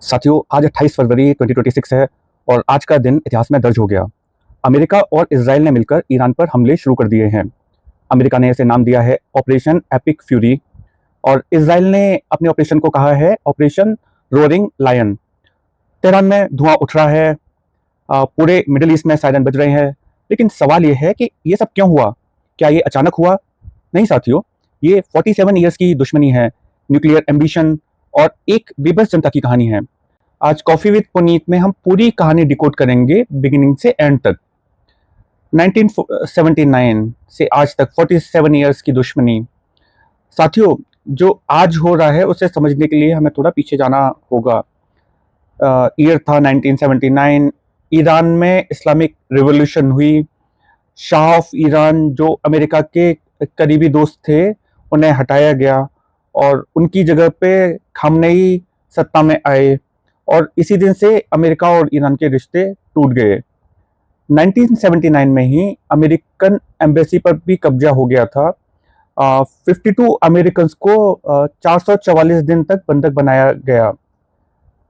साथियों, आज 28 फरवरी 2026 है और आज का दिन इतिहास में दर्ज हो गया। अमेरिका और इजराइल ने मिलकर ईरान पर हमले शुरू कर दिए हैं। अमेरिका ने इसे नाम दिया है ऑपरेशन एपिक फ्यूरी और इजराइल ने अपने ऑपरेशन को कहा है ऑपरेशन रोरिंग लायन। तेहरान में धुआं उठ रहा है, पूरे मिडिल ईस्ट में सायरन बज रहे हैं, लेकिन सवाल ये है कि ये सब क्यों हुआ? क्या ये अचानक हुआ? नहीं साथियों, ये 47 ईयर्स की दुश्मनी है, न्यूक्लियर एम्बिशन और एक बेबस जनता की कहानी है। आज कॉफी विद पुनीत में हम पूरी कहानी डिकोड करेंगे बिगिनिंग से एंड तक। 1979 से आज तक 47 ईयर्स की दुश्मनी। साथियों, जो आज हो रहा है उसे समझने के लिए हमें थोड़ा पीछे जाना होगा। ईयर था 1979, ईरान में इस्लामिक रिवॉल्यूशन हुई। शाह ऑफ ईरान जो अमेरिका के करीबी दोस्त थे उन्हें हटाया गया और उनकी जगह पे खामनेई सत्ता में आए और इसी दिन से अमेरिका और ईरान के रिश्ते टूट गए। 1979 में ही अमेरिकन एम्बेसी पर भी कब्जा हो गया था। 52 अमेरिकन को 444 दिन तक बंधक बनाया गया।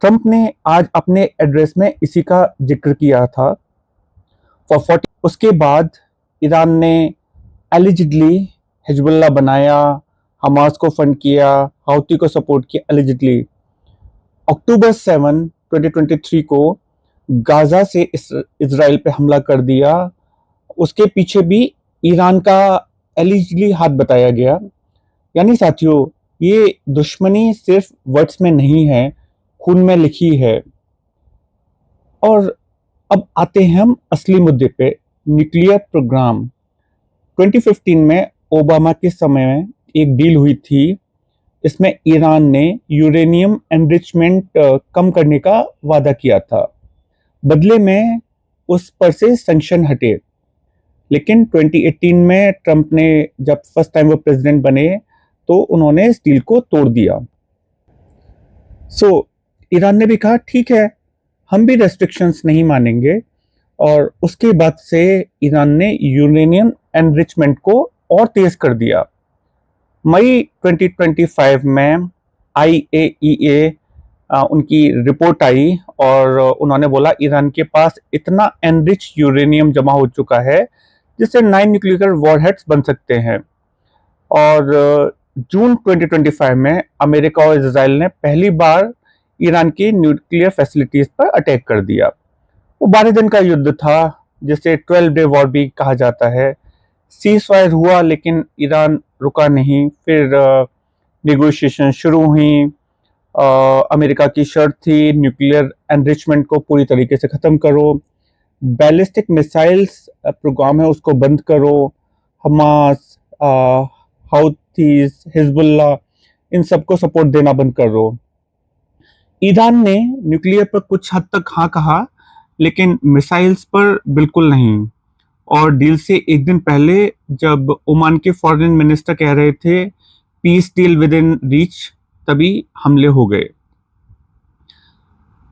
ट्रंप ने आज अपने एड्रेस में इसी का जिक्र किया था। उसके बाद ईरान ने एलिजिडली हिजबुल्लाह बनाया, हमास को फंड किया, हाउती को सपोर्ट किया एलिजिडली। अक्टूबर 7, 2023 को गाजा से इजराइल पे हमला कर दिया। उसके पीछे भी ईरान का एलिजिडली हाथ बताया गया। यानी साथियों, ये दुश्मनी सिर्फ वर्ड्स में नहीं है, खून में लिखी है। और अब आते हैं हम असली मुद्दे पे, न्यूक्लियर प्रोग्राम। 2015 में ओबामा के समय में एक डील हुई थी। इसमें ईरान ने यूरेनियम एनरिचमेंट कम करने का वादा किया था। बदले में उस पर से सैंक्शन हटे। लेकिन 2018 में ट्रंप ने जब फर्स्ट टाइम वो प्रेसिडेंट बने तो उन्होंने इस डील को तोड़ दिया। ईरान ने भी कहा ठीक है, हम भी रेस्ट्रिक्शंस नहीं मानेंगे और उसके बाद से ईरान ने यूरेनियम एनरिचमेंट को और तेज कर दिया। मई 2025 में IAEA उनकी रिपोर्ट आई और उन्होंने बोला ईरान के पास इतना एनरिच यूरेनियम जमा हो चुका है जिससे 9 न्यूक्लियर वॉरहेड्स बन सकते हैं। और जून 2025 में अमेरिका और इजराइल ने पहली बार ईरान की न्यूक्लियर फैसिलिटीज पर अटैक कर दिया। वो 12 दिन का युद्ध था जिसे 12 डे वॉर भी कहा जाता है। सीज फायर हुआ लेकिन ईरान रुका नहीं। फिर नेगोशिएशन शुरू हुई। अमेरिका की शर्त थी न्यूक्लियर एनरिचमेंट को पूरी तरीके से ख़त्म करो, बैलिस्टिक मिसाइल्स प्रोग्राम है उसको बंद करो, हमास, हाउथीज, हिजबुल्लाह इन सबको सपोर्ट देना बंद करो। ईरान ने न्यूक्लियर पर कुछ हद तक हाँ कहा लेकिन मिसाइल्स पर बिल्कुल नहीं। और डील से एक दिन पहले जब ओमान के फॉरेन मिनिस्टर कह रहे थे peace deal with in reach, तभी हमले हो गए।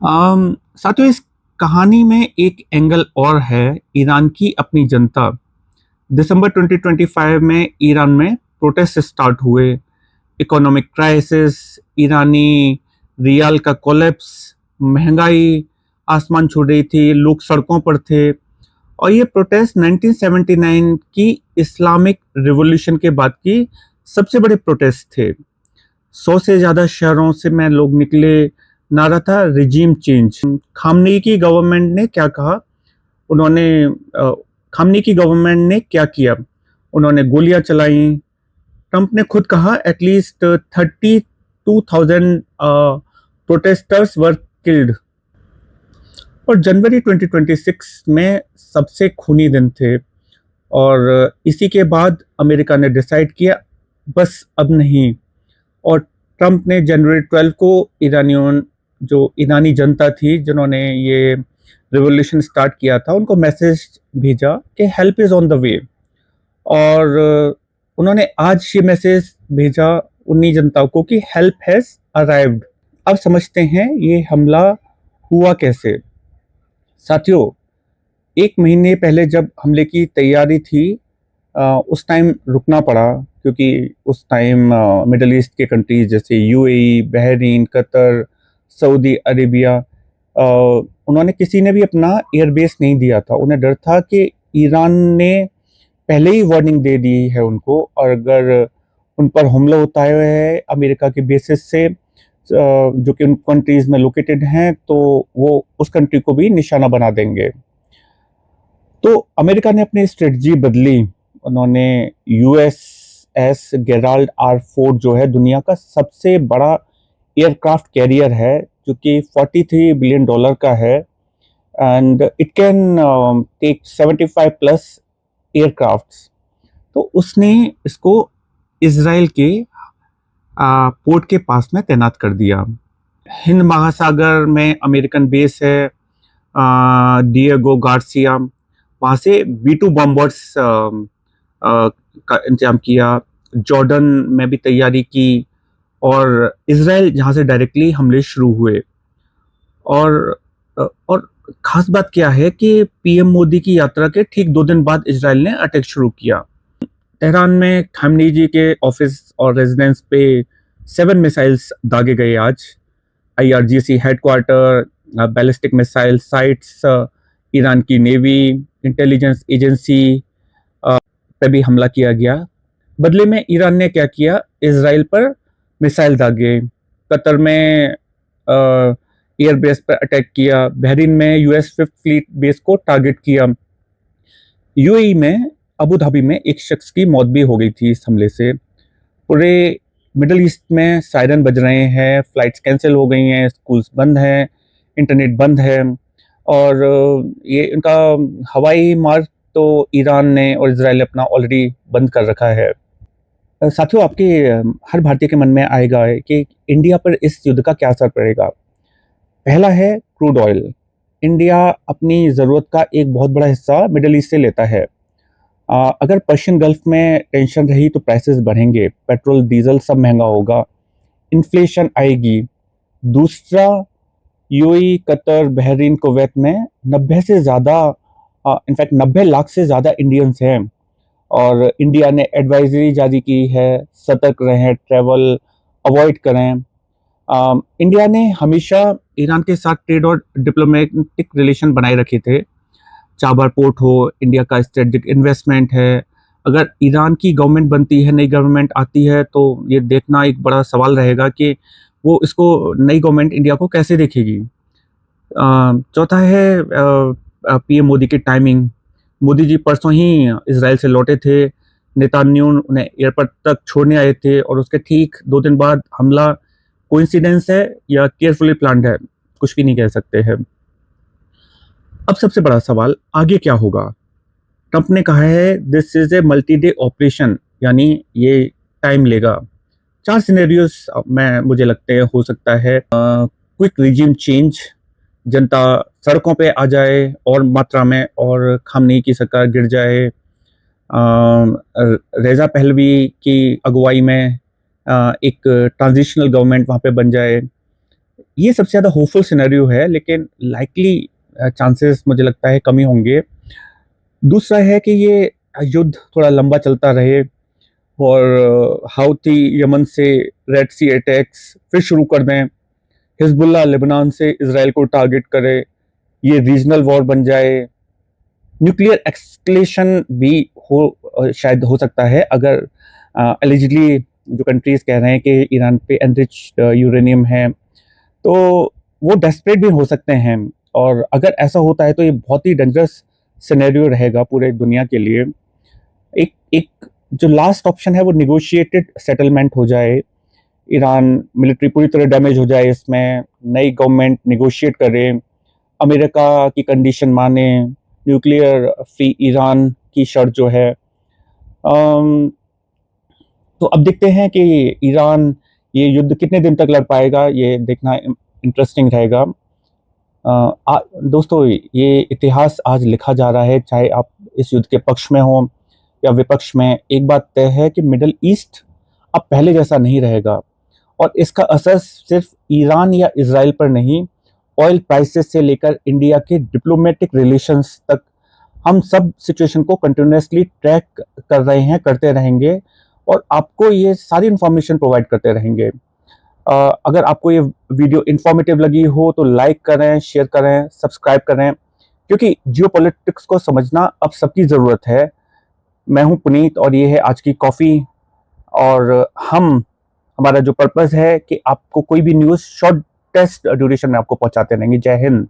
साथियों, इस कहानी में एक एंगल और है, ईरान की अपनी जनता। दिसंबर 2025 में ईरान में प्रोटेस्ट स्टार्ट हुए। इकोनॉमिक क्राइसिस, ईरानी रियाल का कोलैप्स, महंगाई आसमान छू रही थी, लोग सड़कों पर थे। और ये प्रोटेस्ट 1979 की इस्लामिक रिवॉल्यूशन के बाद की सबसे बड़े प्रोटेस्ट थे। 100 से ज़्यादा शहरों से में लोग निकले। नारा था रिजीम चेंज। खामनेई की गवर्नमेंट ने क्या कहा? खामनेई की गवर्नमेंट ने क्या किया? उन्होंने गोलियां चलाई। ट्रंप ने खुद कहा एटलीस्ट 32,000 प्रोटेस्टर्स वर किल्ड। और जनवरी 2026 में सबसे खूनी दिन थे और इसी के बाद अमेरिका ने डिसाइड किया बस अब नहीं। और ट्रंप ने जनवरी 12 को ईरानी जनता थी जिन्होंने ये रिवॉल्यूशन स्टार्ट किया था उनको मैसेज भेजा कि help is on the way. और उन्होंने आज ये मैसेज भेजा उन्हीं जनताओं को कि हेल्प हैज़ अराइव्ड। अब समझते हैं ये हमला हुआ कैसे। साथियों, एक महीने पहले जब हमले की तैयारी थी उस टाइम रुकना पड़ा क्योंकि उस टाइम मिडल ईस्ट के कंट्रीज जैसे UAE, Bahrain, Qatar, Saudi Arabia, उन्होंने किसी ने भी अपना एयरबेस नहीं दिया था। उन्हें डर था कि ईरान ने पहले ही वार्निंग दे दी है उनको, और अगर उन पर हमला होता है अमेरिका के बेसिस से जो कि उन कंट्रीज में लोकेटेड हैं, तो वो उस कंट्री को भी निशाना बना देंगे। तो अमेरिका ने अपनी स्ट्रेटजी बदली। उन्होंने यूएसएस गेराल्ड R4 जो है दुनिया का सबसे बड़ा एयरक्राफ्ट कैरियर है, जो कि $43 बिलियन का है, and it can take 75 plus aircrafts. तो उसने इसको इजराइल के पोर्ट के पास में तैनात कर दिया। हिंद महासागर में अमेरिकन बेस है डिएगो गार्सिया, वहाँ से B2 बॉम्बर्स का इंतजाम किया। जॉर्डन में भी तैयारी की, और इजराइल जहाँ से डायरेक्टली हमले शुरू हुए। और खास बात क्या है कि पीएम मोदी की यात्रा के ठीक 2 दिन बाद इजराइल ने अटैक शुरू किया। तेहरान में खामनेई जी के ऑफिस और रेजिडेंस पे 7 मिसाइल्स दागे गए आज। IRGC headquarter, ballistic missile sites, Iran की नेवी, इंटेलिजेंस एजेंसी पे भी हमला किया गया। बदले में ईरान ने क्या किया, इजराइल पर मिसाइल दागे, कतर में एयरबेस पर अटैक किया, बहरीन में US 5th फ्लीट बेस को टारगेट किया। UAE में अबू धाबी में एक शख्स की मौत भी हो गई थी इस हमले से। पूरे मिडल ईस्ट में सायरन बज रहे हैं, फ्लाइट्स कैंसिल हो गई हैं, स्कूल्स बंद हैं, इंटरनेट बंद है, और ये इनका हवाई मार्ग तो ईरान ने और इजराइल ने अपना ऑलरेडी बंद कर रखा है। साथियों, आपके हर भारतीय के मन में आएगा कि इंडिया पर इस युद्ध का क्या असर पड़ेगा। पहला है क्रूड ऑयल। इंडिया अपनी ज़रूरत का एक बहुत बड़ा हिस्सा मिडल ईस्ट से लेता है। अगर पर्शियन गल्फ में टेंशन रही तो प्राइसेस बढ़ेंगे, पेट्रोल डीजल सब महंगा होगा, इन्फ्लेशन आएगी। दूसरा, यूएई, कतर, बहरीन, कुवैत में 90 से ज़्यादा, इनफैक्ट 90 लाख से ज़्यादा इंडियंस हैं, और इंडिया ने एडवाइजरी जारी की है, सतर्क रहें, ट्रैवल अवॉइड करें। इंडिया ने हमेशा ईरान के साथ ट्रेड और डिप्लोमेटिक रिलेशन बनाए रखे थे। चाबर पोर्ट हो, इंडिया का स्ट्रेटेजिक इन्वेस्टमेंट है। अगर ईरान की गवर्नमेंट बनती है, नई गवर्नमेंट आती है, तो ये देखना एक बड़ा सवाल रहेगा कि वो इसको, नई गवर्नमेंट इंडिया को कैसे देखेगी। चौथा है पीएम मोदी की टाइमिंग। मोदी जी परसों ही इसराइल से लौटे थे, नेतान्याहू उन्हें एयरपोर्ट तक छोड़ने आए थे, और उसके ठीक 2 दिन बाद हमला कोइंसिडेंस है या केयरफुली प्लान्ड है, कुछ भी नहीं कह सकते हैं। अब सबसे बड़ा सवाल, आगे क्या होगा। ट्रंप ने कहा है this is a multi day operation, यानी ये टाइम लेगा। 4 सिनेरियोस में मुझे लगते हैं हो सकता है। क्विक रिजीम चेंज, जनता सड़कों पे आ जाए और मात्रा में, और खामनेई की सरकार गिर जाए। रेजा पहलवी की अगुवाई में एक ट्रांजिशनल गवर्नमेंट वहाँ पे बन जाए। ये सबसे ज़्यादा होपफुल सिनेरियो है, लेकिन लाइकली चांसेस मुझे लगता है कमी होंगे। दूसरा है कि ये युद्ध थोड़ा लंबा चलता रहे, और हाउथी यमन से रेड सी अटैक्स फिर शुरू कर दें, हिजबुल्लाह लेबनान से इजराइल को टारगेट करे, ये रीजनल वॉर बन जाए। न्यूक्लियर एक्सक्लेशन भी शायद हो सकता है, अगर एलिजिडली जो कंट्रीज कह रहे हैं कि ईरान पे एनरिच्ड यूरेनियम है, तो वो डेस्परेट भी हो सकते हैं। और अगर ऐसा होता है तो ये बहुत ही डेंजरस सिनेरियो रहेगा पूरे दुनिया के लिए। एक जो लास्ट ऑप्शन है वो निगोशिएटेड सेटलमेंट हो जाए, ईरान मिलिट्री पूरी तरह डैमेज हो जाए, इसमें नई गवर्नमेंट निगोशिएट करे, अमेरिका की कंडीशन माने, न्यूक्लियर फ्री ईरान की शर्त जो है। तो अब देखते हैं कि ईरान ये युद्ध कितने दिन तक लड़ पाएगा, ये देखना इंटरेस्टिंग रहेगा। दोस्तों, ये इतिहास आज लिखा जा रहा है, चाहे आप इस युद्ध के पक्ष में हो या विपक्ष में। एक बात तय है कि मिडिल ईस्ट अब पहले जैसा नहीं रहेगा, और इसका असर सिर्फ ईरान या इजराइल पर नहीं, ऑयल प्राइसेस से लेकर इंडिया के डिप्लोमेटिक रिलेशंस तक, हम सब सिचुएशन को कंटिन्यूसली ट्रैक कर रहे हैं, करते रहेंगे, और आपको ये सारी इंफॉर्मेशन प्रोवाइड करते रहेंगे। अगर आपको ये वीडियो इंफॉर्मेटिव लगी हो तो लाइक करें, शेयर करें, सब्सक्राइब करें, क्योंकि जियोपॉलिटिक्स को समझना अब सबकी ज़रूरत है। मैं हूं पुनीत और ये है आज की कॉफ़ी। और हमारा जो पर्पस है कि आपको कोई भी न्यूज़ शॉर्टेस्ट ड्यूरेशन में आपको पहुंचाते रहेंगे। जय हिंद।